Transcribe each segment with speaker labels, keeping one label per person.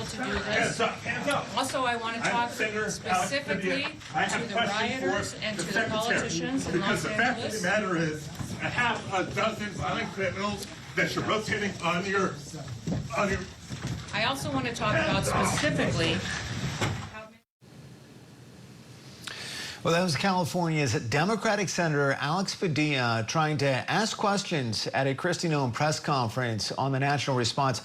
Speaker 1: able to do this. Also, I want to talk specifically to the rioters and to the politicians in Los Angeles.
Speaker 2: Because the fact of the matter is, a half a dozen violent criminals that you're rotating on your.
Speaker 1: I also want to talk about specifically.
Speaker 3: Well, that was California's Democratic Senator Alex Padilla trying to ask questions at a Kristi Noem press conference on the national response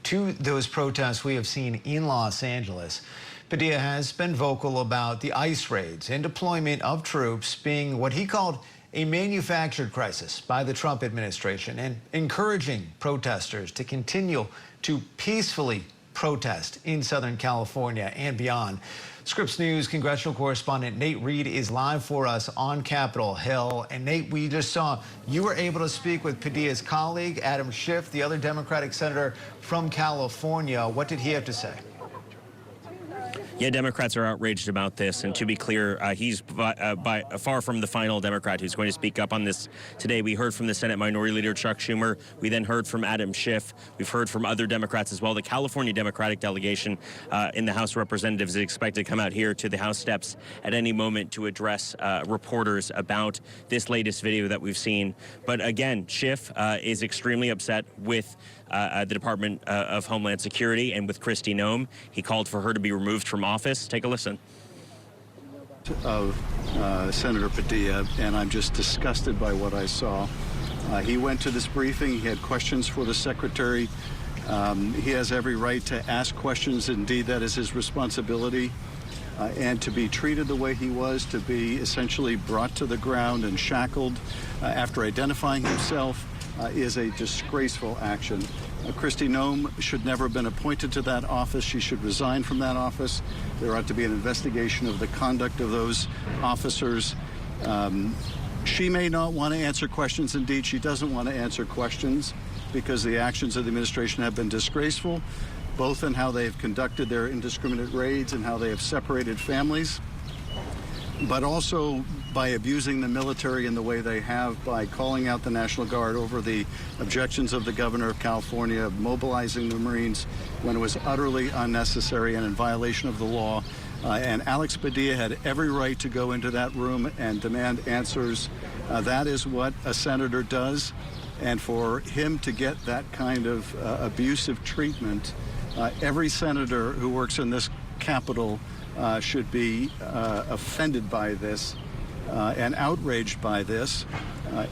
Speaker 3: to those protests we have seen in Los Angeles. Padilla has been vocal about the ICE raids and deployment of troops being what he called a manufactured crisis by the Trump administration, and encouraging protesters to continue to peacefully protest in Southern California and beyond. Scripps News congressional correspondent Nate Reed is live for us on Capitol Hill. And Nate, we just saw you were able to speak with Padilla's colleague, Adam Schiff, the other Democratic senator from California. What did he have to say?
Speaker 4: Yeah, Democrats are outraged about this, and to be clear, he's by far from the final Democrat who's going to speak up on this today. We heard from the Senate Minority Leader Chuck Schumer. We then heard from Adam Schiff. We've heard from other Democrats as well. The California Democratic delegation in the House of Representatives is expected to come out here to the House steps at any moment to address reporters about this latest video that we've seen. But again, Schiff is extremely upset with the Department of Homeland Security and with Kristi Noem. He called for her to be removed from office. Take a listen.
Speaker 5: Of Senator Padilla, and I'm just disgusted by what I saw. He went to this briefing. He had questions for the secretary. He has every right to ask questions. Indeed, that is his responsibility. And to be treated the way he was, to be essentially brought to the ground and shackled after identifying himself, is a disgraceful action. Kristi Noem should never have been appointed to that office. She should resign from that office. There ought to be an investigation of the conduct of those officers. She may not want to answer questions. Indeed, she doesn't want to answer questions because the actions of the administration have been disgraceful, both in how they have conducted their indiscriminate raids and how they have separated families, but also by abusing the military in the way they have, by calling out the National Guard over the objections of the governor of California, mobilizing the Marines when it was utterly unnecessary and in violation of the law. And Alex Padilla had every right to go into that room and demand answers. That is what a senator does. And for him to get that kind of abusive treatment, every senator who works in this Capitol should be offended by this and outraged by this.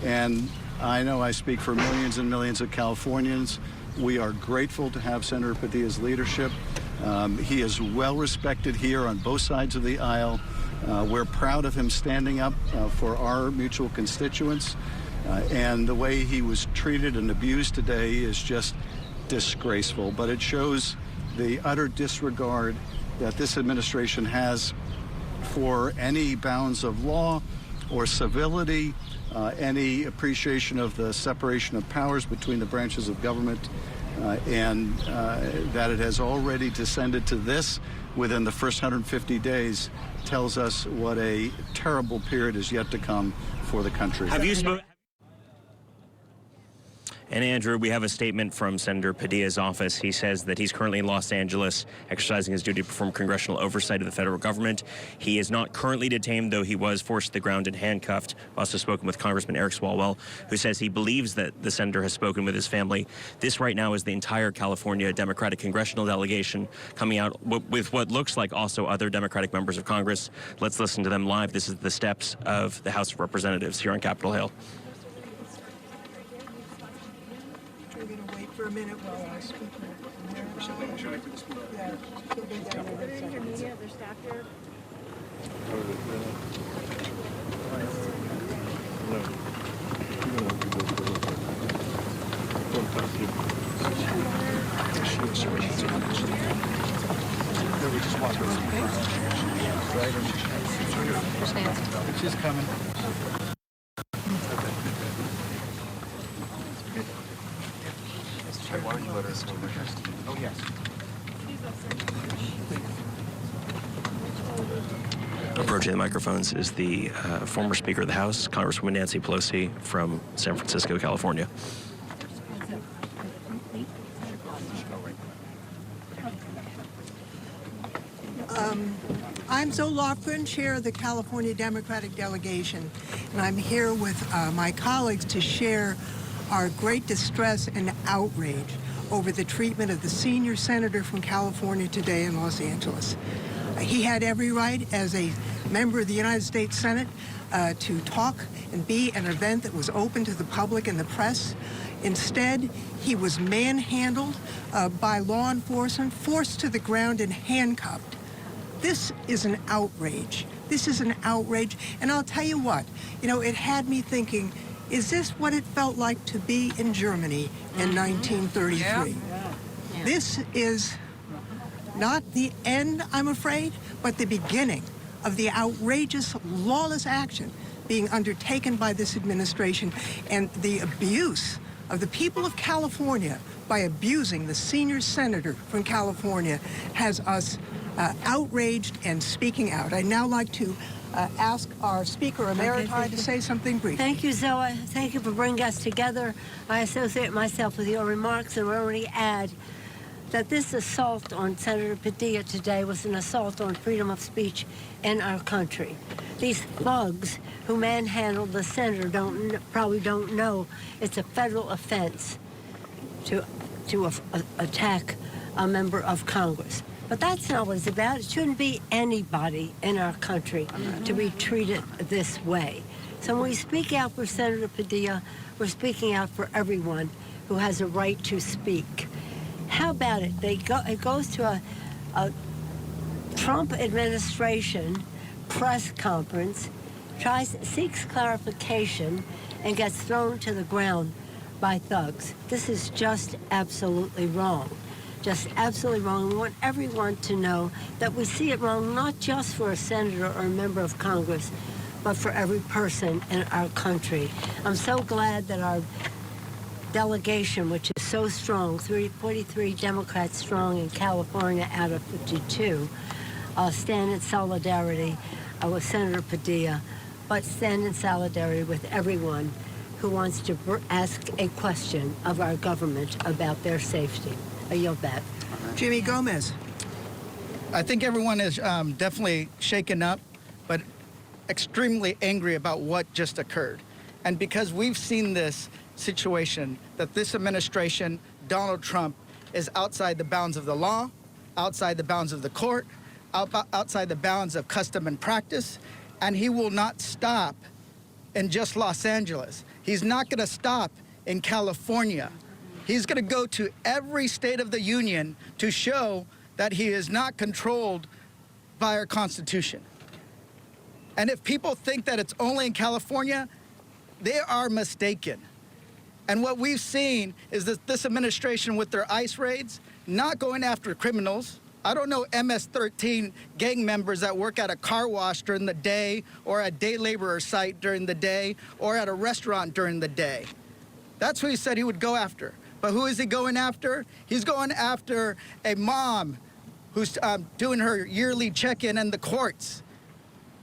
Speaker 5: And I know I speak for millions and millions of Californians. We are grateful to have Senator Padilla's leadership. He is well respected here on both sides of the aisle. We're proud of him standing up for our mutual constituents. And the way he was treated and abused today is just disgraceful. But it shows the utter disregard that this administration has for any bounds of law or civility, any appreciation of the separation of powers between the branches of government, and that it has already descended to this within the first 150 days tells us what a terrible period is yet to come for the country.
Speaker 4: Have you spoken? And Andrew, we have a statement from Senator Padilla's office. He says that he's currently in Los Angeles exercising his duty to perform congressional oversight of the federal government. He is not currently detained, though he was forced to the ground and handcuffed. I've also spoken with Congressman Eric Swalwell, who says he believes that the senator has spoken with his family. This right now is the entire California Democratic Congressional delegation coming out with what looks like also other Democratic members of Congress. Let's listen to them live. This is the steps of the House of Representatives here on Capitol Hill.
Speaker 6: We're going to wait for a minute while I speak. Yeah.
Speaker 7: Media, their staff here.
Speaker 5: She's coming.
Speaker 8: Why don't you let us go first? Oh, yes.
Speaker 4: Approaching the microphones is the former Speaker of the House, Congresswoman Nancy Pelosi from San Francisco, California.
Speaker 6: I'm Zoe Lofgren, chair of the California Democratic Delegation, and I'm here with my colleagues to share our great distress and outrage over the treatment of the senior senator from California today in Los Angeles. He had every right as a member of the United States Senate to talk and be an event that was open to the public and the press. Instead, he was manhandled by law enforcement, forced to the ground and handcuffed. This is an outrage. This is an outrage. And I'll tell you what, it had me thinking, is this what it felt like to be in Germany in 1933?
Speaker 1: Yeah.
Speaker 6: This is not the end, I'm afraid, but the beginning of the outrageous, lawless action being undertaken by this administration and the abuse of the people of California by abusing the senior senator from California has us outraged and speaking out. I'd now like to ask our Speaker Emeriti to say something brief.
Speaker 9: Thank you, Zoe. Thank you for bringing us together. I associate myself with your remarks and will only add that this assault on Senator Padilla today was an assault on freedom of speech in our country. These thugs who manhandled the senator probably don't know it's a federal offense to attack a member of Congress. But that's not what it's about. It shouldn't be anybody in our country to be treated this way. So when we speak out for Senator Padilla, we're speaking out for everyone who has a right to speak. How about it? It goes to a Trump administration press conference, seeks clarification, and gets thrown to the ground by thugs. This is just absolutely wrong. Just absolutely wrong. We want everyone to know that we see it wrong, not just for a senator or a member of Congress, but for every person in our country. I'm so glad that our delegation, which is so strong, 43 Democrats strong in California out of 52, stand in solidarity with Senator Padilla, but stand in solidarity with everyone who wants to ask a question of our government about their safety. I yield back.
Speaker 6: Jimmy Gomez.
Speaker 10: I think everyone is definitely shaken up, but extremely angry about what just occurred. And because we've seen this situation, that this administration, Donald Trump, is outside the bounds of the law, outside the bounds of the court, outside the bounds of custom and practice, and he will not stop in just Los Angeles. He's not going to stop in California. He's going to go to every state of the union to show that he is not controlled by our Constitution. And if people think that it's only in California, they are mistaken. And what we've seen is that this administration with their ICE raids, not going after criminals. I don't know MS-13 gang members that work at a car wash during the day or a day laborer site during the day or at a restaurant during the day. That's who he said he would go after. But who is he going after? He's going after a mom who's doing her yearly check-in in the courts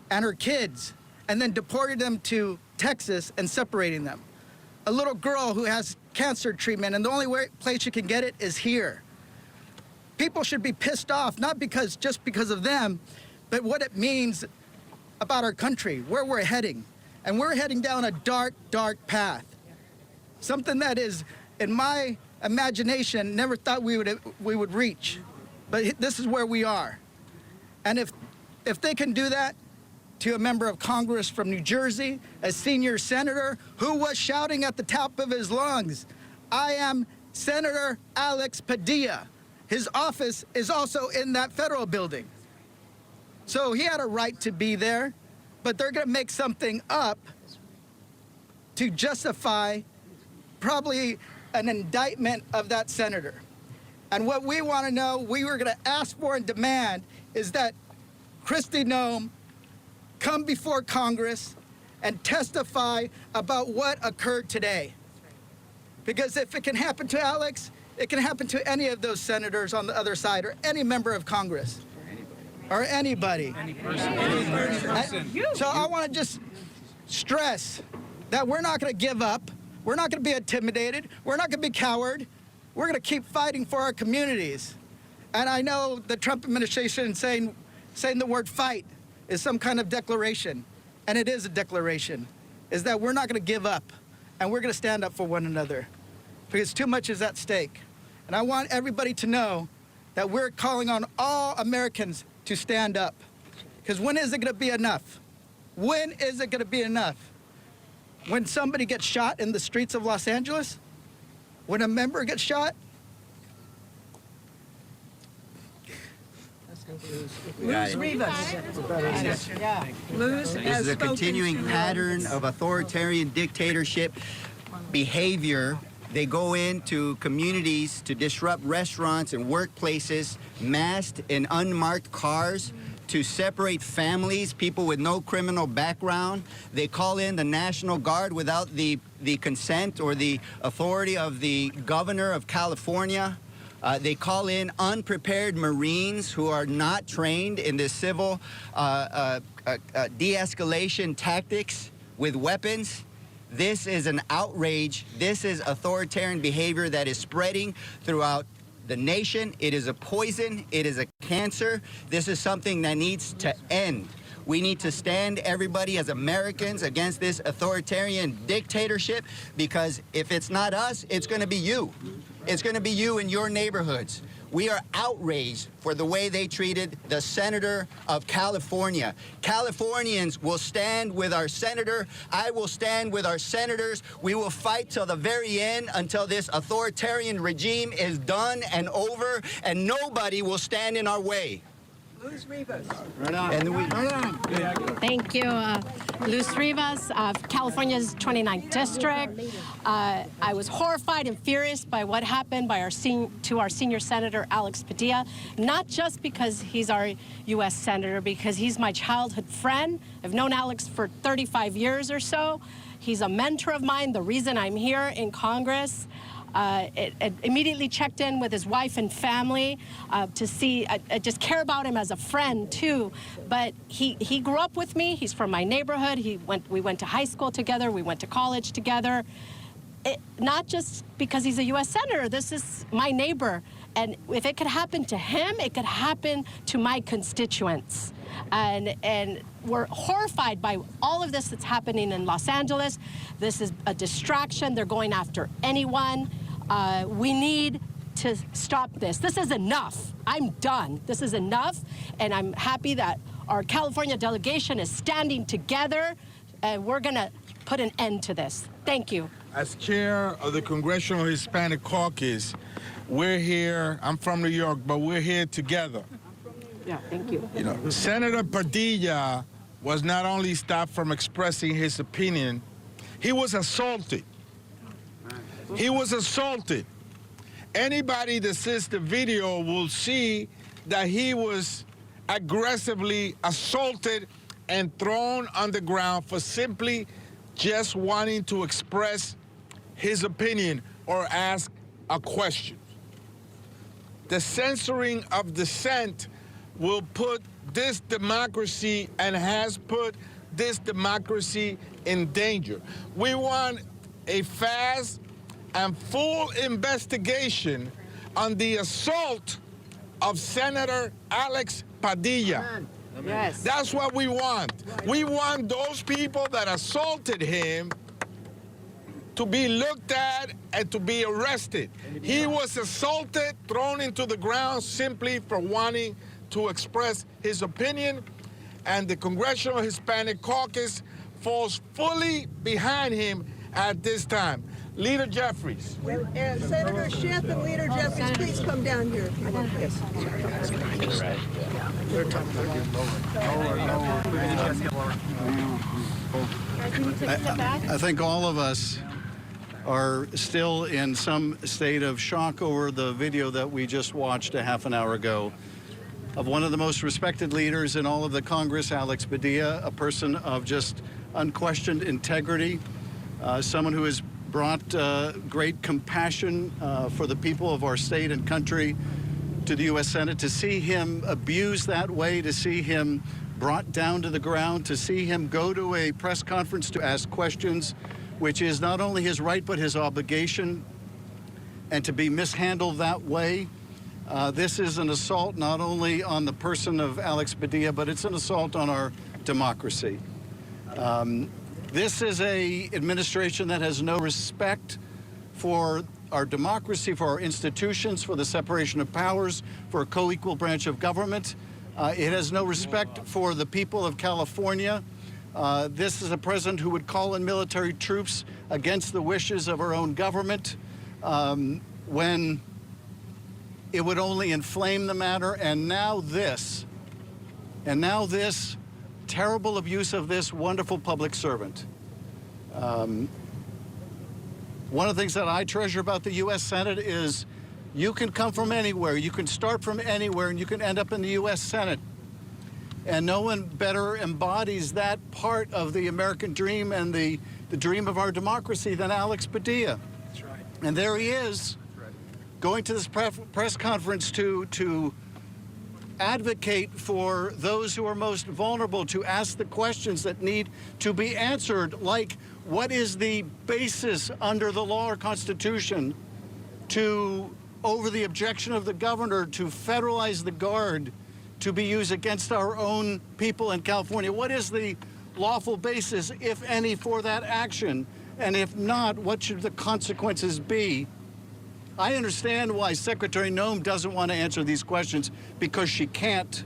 Speaker 10: and her kids, and then deporting them to Texas and separating them. A little girl who has cancer treatment, and the only place she can get it is here. People should be pissed off, not just because of them, but what it means about our country, where we're heading. And we're heading down a dark, dark path. Something that is, in my imagination, never thought we would reach. But this is where we are. And if they can do that to a member of Congress from New Jersey, a senior senator who was shouting at the top of his lungs, "I am Senator Alex Padilla." His office is also in that federal building. So he had a right to be there, but they're going to make something up to justify probably an indictment of that senator. And what we want to know, we were going to ask for and demand, is that Kristi Noem come before Congress and testify about what occurred today. Because if it can happen to Alex, it can happen to any of those senators on the other side, or any member of Congress, or anybody. Any person. So I want to just stress that we're not going to give up. We're not going to be intimidated. We're not going to be coward. We're going to keep fighting for our communities. And I know the Trump administration is saying saying the word fight is some kind of declaration, and it is a declaration, is that we're not going to give up, and we're going to stand up for one another, because too much is at stake. And I want everybody to know that we're calling on all Americans to stand up, because when is it going to be enough? When is it going to be enough? When somebody gets shot in the streets of Los Angeles? When a member gets shot?
Speaker 11: Luz Rivas. Luz
Speaker 12: This is a continuing pattern of authoritarian dictatorship behavior. They go into communities to disrupt restaurants and workplaces, masked in unmarked cars, to separate families, people with no criminal background. They call in the National Guard without the consent or the authority of the governor of California. They call in unprepared Marines who are not trained in the civil de-escalation tactics with weapons. This is an outrage. This is authoritarian behavior that is spreading throughout the nation. It is a poison. It is a cancer. This is something that needs to end. We need to stand, everybody, as Americans against this authoritarian dictatorship, because if it's not us, it's going to be you. It's going to be you in your neighborhoods. We are outraged for the way they treated the senator of California. Californians will stand with our senator. I will stand with our senators. We will fight till the very end, until this authoritarian regime is done and over, and nobody will stand in our way.
Speaker 11: Luz Rivas.
Speaker 13: Thank you. Luz Rivas of California's 29th District. I was horrified and furious by what happened by our senior Senator Alex Padilla, not just because he's our U.S. Senator, because he's my childhood friend. I've known Alex for 35 years or so. He's a mentor of mine, the reason I'm here in Congress. It immediately checked in with his wife and family to see. I just care about him as a friend too. But he grew up with me. He's from my neighborhood. We went to high school together. We went to college together. Not just because he's a U.S. Senator. This is my neighbor. And if it could happen to him, it could happen to my constituents. And we're horrified by all of this that's happening in Los Angeles. This is a distraction. They're going after anyone. We need to stop this. This is enough. I'm done. This is enough. And I'm happy that our California delegation is standing together, and we're going to put an end to this. Thank you.
Speaker 14: As chair of the Congressional Hispanic Caucus, we're here. I'm from New York, but we're here together.
Speaker 13: Yeah, thank you.
Speaker 14: You know, Senator Padilla was not only stopped from expressing his opinion, he was assaulted. He was assaulted. Anybody that sees the video will see that he was aggressively assaulted and thrown on the ground for simply just wanting to express his opinion or ask a question. The censoring of dissent will put this democracy and has put this democracy in danger. We want a fast and full investigation on the assault of Senator Alex Padilla.
Speaker 13: Yes.
Speaker 14: That's what we want. We want those people that assaulted him to be looked at and to be arrested. He was assaulted, thrown into the ground simply for wanting to express his opinion, and the Congressional Hispanic Caucus falls fully behind him at this time. Leader Jeffries.
Speaker 11: And Senator Schiff and Leader Jeffries, please come down here if you want.
Speaker 5: I think all of us are still in some state of shock over the video that we just watched a half an hour ago of one of the most respected leaders in all of the Congress, Alex Padilla, a person of just unquestioned integrity, someone who has brought great compassion for the people of our state and country to the U.S. Senate. To see him abused that way, to see him brought down to the ground, to see him go to a press conference to ask questions, which is not only his right but his obligation, and to be mishandled that way, This is an assault not only on the person of Alex Padilla, but it's an assault on our democracy. This is an administration that has no respect for our democracy, for our institutions, for the separation of powers, for a co-equal branch of government. It has no respect for the people of California. This is a president who would call in military troops against the wishes of our own government when it would only inflame the matter. And now this terrible abuse of this wonderful public servant. One of the things that I treasure about the U.S. Senate is you can come from anywhere, you can start from anywhere, and you can end up in the U.S. Senate. And no one better embodies that part of the American dream and the dream of our democracy than Alex Padilla. That's right. And there he is, going to this press conference to advocate for those who are most vulnerable, to ask the questions that need to be answered, like what is the basis under the law or Constitution to, over the objection of the governor, to federalize the Guard to be used against our own people in California? What is the lawful basis, if any, for that action? And if not, what should the consequences be? I understand why Secretary Noem doesn't want to answer these questions, because she can't.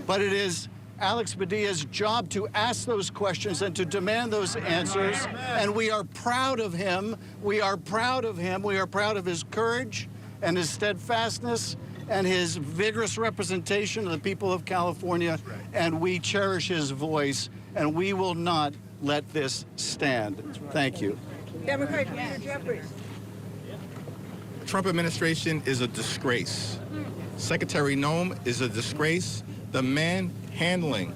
Speaker 5: But it is Alex Padilla's job to ask those questions and to demand those answers. And we are proud of him. We are proud of him. We are proud of his courage and his steadfastness and his vigorous representation of the people of California. And we cherish his voice, and we will not let this stand. Thank you.
Speaker 11: Democratic Leader Jeffries.
Speaker 14: Trump administration is a disgrace. Secretary Noem is a disgrace. The manhandling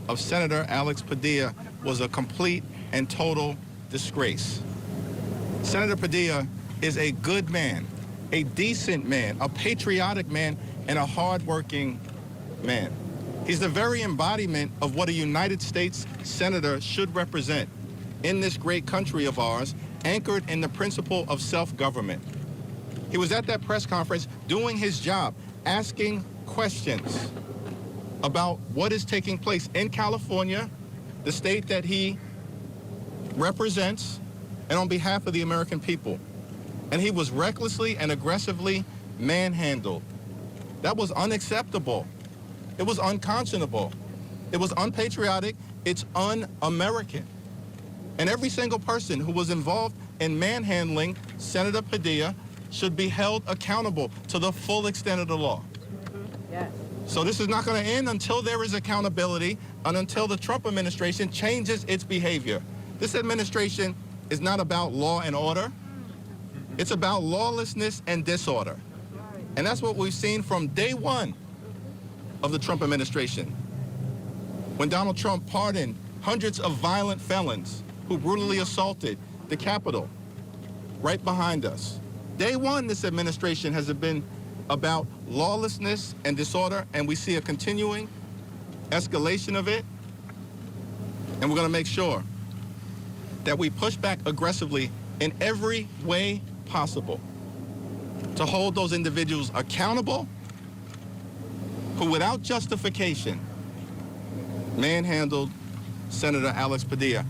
Speaker 14: of Senator Alex Padilla was a complete and total disgrace. Senator Padilla is a good man, a decent man, a patriotic man, and a hardworking man. He's the very embodiment of what a United States senator should represent in this great country of ours, anchored in the principle of self-government. He was at that press conference doing his job, asking questions about what is taking place in California, the state that he represents, and on behalf of the American people. And he was recklessly and aggressively manhandled. That was unacceptable. It was unconscionable. It was unpatriotic. It's un-American. And every single person who was involved in manhandling Senator Padilla should be held accountable to the full extent of the law. Yes. So this is not going to end until there is accountability and until the Trump administration changes its behavior. This administration is not about law and order. It's about lawlessness and disorder. And that's what we've seen from day one of the Trump administration. When Donald Trump pardoned hundreds of violent felons who brutally assaulted the Capitol right behind us. Day one, this administration has been about lawlessness and disorder, and we see a continuing escalation of it. And we're going to make sure that we push back aggressively in every way possible to hold those individuals accountable who, without justification, manhandled Senator Alex Padilla.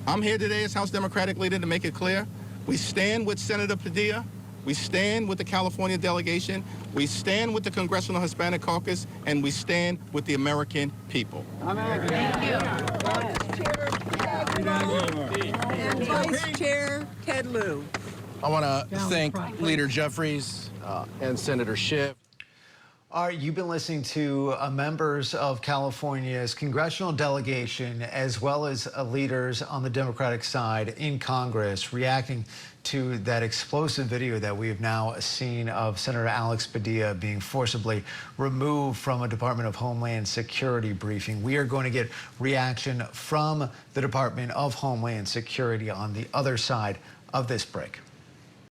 Speaker 14: I'm here today as House Democratic leader to make it clear. We stand with Senator Padilla. We stand with the California delegation. We stand with the Congressional Hispanic Caucus, and we stand with the American people.
Speaker 11: Amen. Thank you. And Vice Chair Ted Lieu.
Speaker 15: I want to thank Leader Jeffries and Senator Schiff.
Speaker 3: All right, you've been listening to members of California's congressional delegation, as well as leaders on the Democratic side in Congress, reacting to that explosive video that we have now seen of Senator Alex Padilla being forcibly removed from a Department of Homeland Security briefing. We are going to get reaction from the Department of Homeland Security on the other side of this break.